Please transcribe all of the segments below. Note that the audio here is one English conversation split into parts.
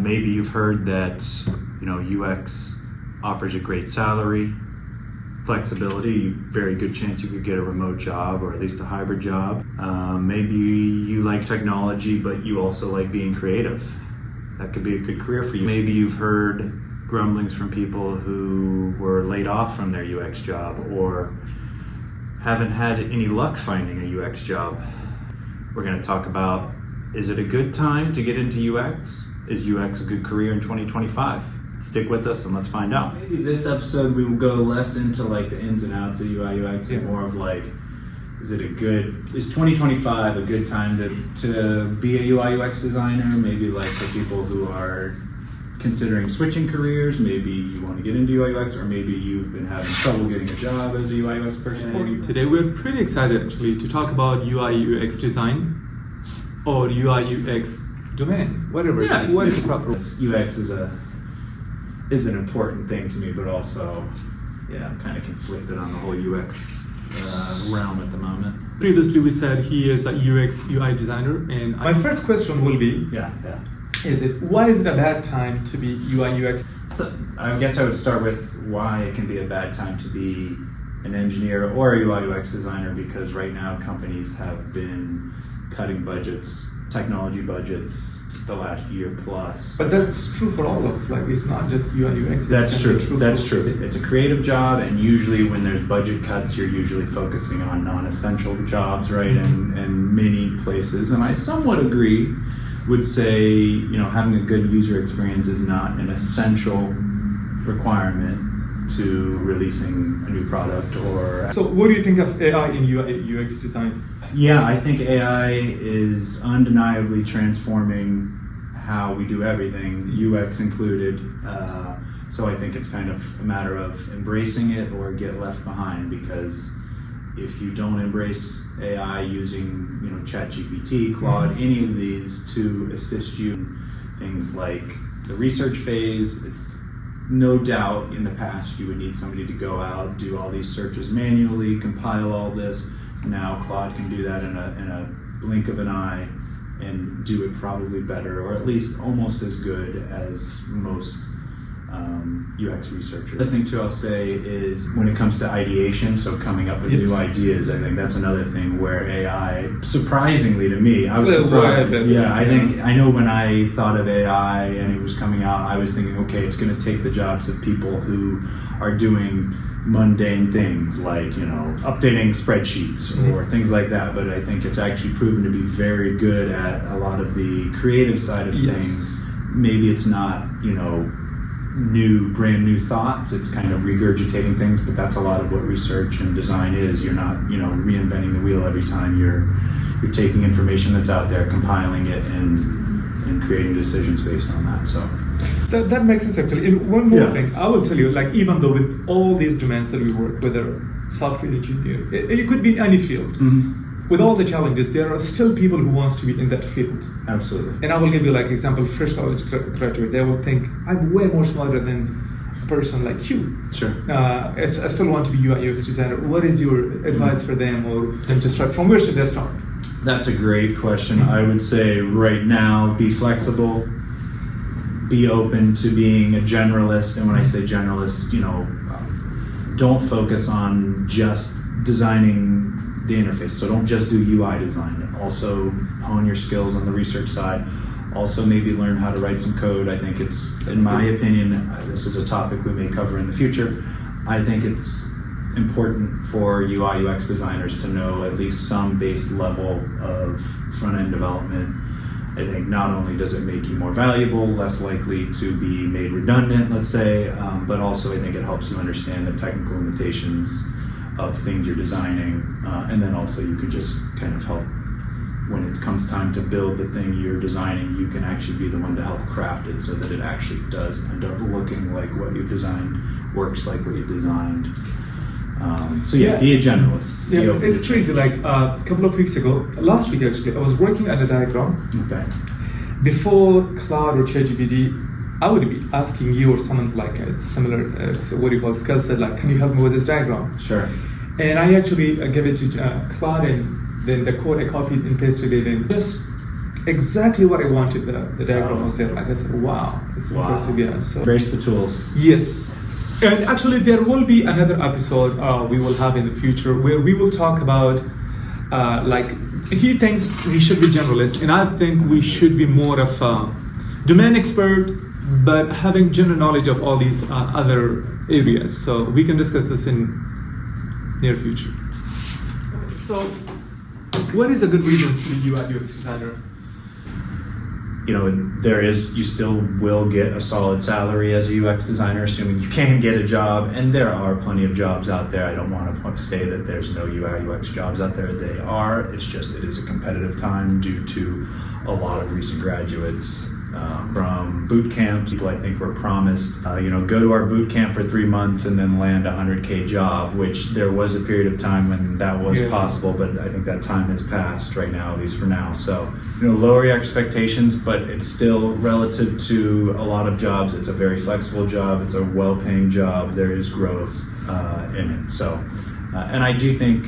Maybe you've heard that, UX offers a great salary, flexibility, very good chance you could get a remote job or at least a hybrid job. Maybe you like technology, but you also like being creative. That could be a good career for you. Maybe you've heard grumblings from people who were laid off from their UX job or haven't had any luck finding a UX job. We're going to talk about, is it a good time to get into UX? Is UX a good career in 2025? Stick with us and let's find out. Maybe this episode we will go less into like the ins and outs of UI UX and more of like, is 2025 a good time to be a UI UX designer? Maybe like for people who are considering switching careers, maybe you want to get into UI UX, or maybe you've been having trouble getting a job as a UI UX person. Today we're pretty excited actually to talk about UI UX design or UI UX domain, whatever. Yeah. What is the proper? UX is an important thing to me, but also, I'm kind of conflicted on the whole UX realm at the moment. Previously we said he is a UX UI designer, and my first question will be, why is it a bad time to be UI UX? So I guess I would start with why it can be a bad time to be an engineer or a UI UX designer, because right now companies have been cutting budgets, technology budgets, the last year plus. But that's true for all of, it's not just UI UX. That's true. It's a creative job, and usually when there's budget cuts, you're usually focusing on non-essential jobs, right? And many places, and I somewhat agree, would say, having a good user experience is not an essential requirement to releasing a new product or... So what do you think of AI in UI UX design? Yeah, I think AI is undeniably transforming how we do everything, UX included. So I think it's kind of a matter of embracing it or get left behind, because if you don't embrace AI using, ChatGPT, Claude, any of these to assist you in things like the research phase, it's no doubt in the past you would need somebody to go out, do all these searches manually, compile all this. Now Claude can do that in a blink of an eye and do it probably better, or at least almost as good as most UX researchers. The thing too I'll say is when it comes to ideation, so coming up with new ideas, I think that's another thing where AI, surprisingly to me, I was surprised. I know when I thought of AI and it was coming out, I was thinking, okay, it's going to take the jobs of people who are doing mundane things like, updating spreadsheets or things like that. But I think it's actually proven to be very good at a lot of the creative side of things. Maybe it's not, brand new thoughts. It's kind of regurgitating things, but that's a lot of what research and design is. You're not, reinventing the wheel every time. You're taking information that's out there, compiling it, and creating decisions based on that. So that makes sense actually. And one more thing, I will tell you, even though with all these domains that we work, whether software engineer, it could be in any field. With all the challenges, there are still people who wants to be in that field. Absolutely. And I will give you example, fresh college graduate, they will think, I'm way more smarter than a person like you. Sure. I still want to be UI UX designer. What is your advice for them, or them to start? From where should they start? That's a great question. I would say right now, be flexible, be open to being a generalist. And when I say generalist, don't focus on just designing the interface. So don't just do UI design. Also hone your skills on the research side. Also maybe learn how to write some code. I think in my opinion, this is a topic we may cover in the future. I think it's important for UI UX designers to know at least some base level of front-end development. I think not only does it make you more valuable, less likely to be made redundant, let's say, but also I think it helps you understand the technical limitations of things you're designing, and then also you could just kind of help when it comes time to build the thing you're designing. You can actually be the one to help craft it so that it actually does end up looking like what you've designed, works like what you've designed. Be a generalist. Yeah, it's crazy. A couple of weeks ago, last week actually, I was working at a diagram. Okay. Before Claude or ChatGPT, I would be asking you or someone like a similar, skill set, can you help me with this diagram? Sure. And I actually gave it to Claude, and then the code I copied and pasted it in. Just exactly what I wanted. The diagram was there. Like I said, wow, it's impressive. Yeah. So Embrace the tools. yes. And actually, there will be another episode we will have in the future where we will talk about like he thinks we should be generalists, and I think we should be more of a domain expert, but having general knowledge of all these other areas. So we can discuss this in near future. So, what is a good reason to be UI UX designer? You know, you still will get a solid salary as a UX designer, assuming you can get a job, and there are plenty of jobs out there. I don't want to say that there's no UI UX jobs out there. They are. It's just it is a competitive time due to a lot of recent graduates from boot camps. People I think were promised, go to our boot camp for 3 months and then land a 100K job, which there was a period of time when that was possible, but I think that time has passed right now, at least for now. So, lower your expectations, but it's still relative to a lot of jobs. It's a very flexible job. It's a well-paying job. There is growth in it. So, and I do think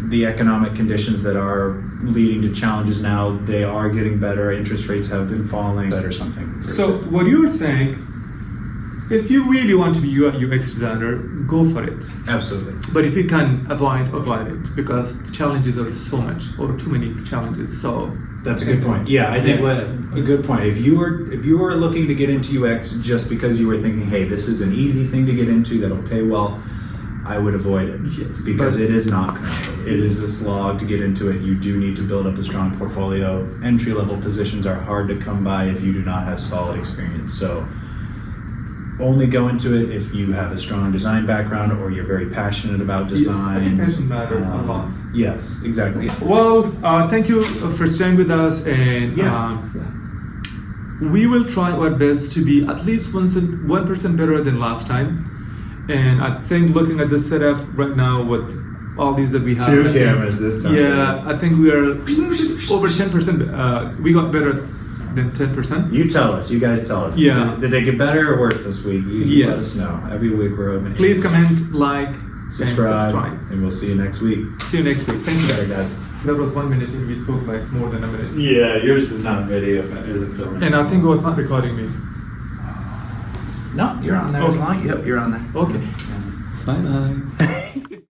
the economic conditions that are leading to challenges now, they are getting better. Interest rates have been falling, or something. So what you're saying, if you really want to be UI UX designer, go for it. Absolutely. But if you can avoid it, because the challenges are so much, or too many challenges. So that's a good point. Yeah, I think a good point. If you were looking to get into UX just because you were thinking, hey, this is an easy thing to get into that'll pay well, I would avoid it. Yes, because it is not currently. It is a slog to get into it. You do need to build up a strong portfolio. Entry-level positions are hard to come by if you do not have solid experience. So only go into it if you have a strong design background or you're very passionate about design. Yes, I think passion matters a lot. Yes, exactly. Well, thank you for staying with us, and we will try our best to be at least 1% better than last time. And I think looking at the setup right now with all these that we have, 2 cameras this time. Yeah, I think we are a little bit over 10%. We got better than 10%. You tell us. You guys tell us. Yeah. Did it get better or worse this week? You let us know. Every week we're open. Please comment, like, subscribe, and subscribe. And we'll see you next week. See you next week. Thank you, All right, guys. That was 1 minute and we spoke like more than a minute. Yeah, yours is not video, isn't filming. And I think it was not recording me. No, you're on there. Okay. Yep, you're on there. Okay. Bye-bye.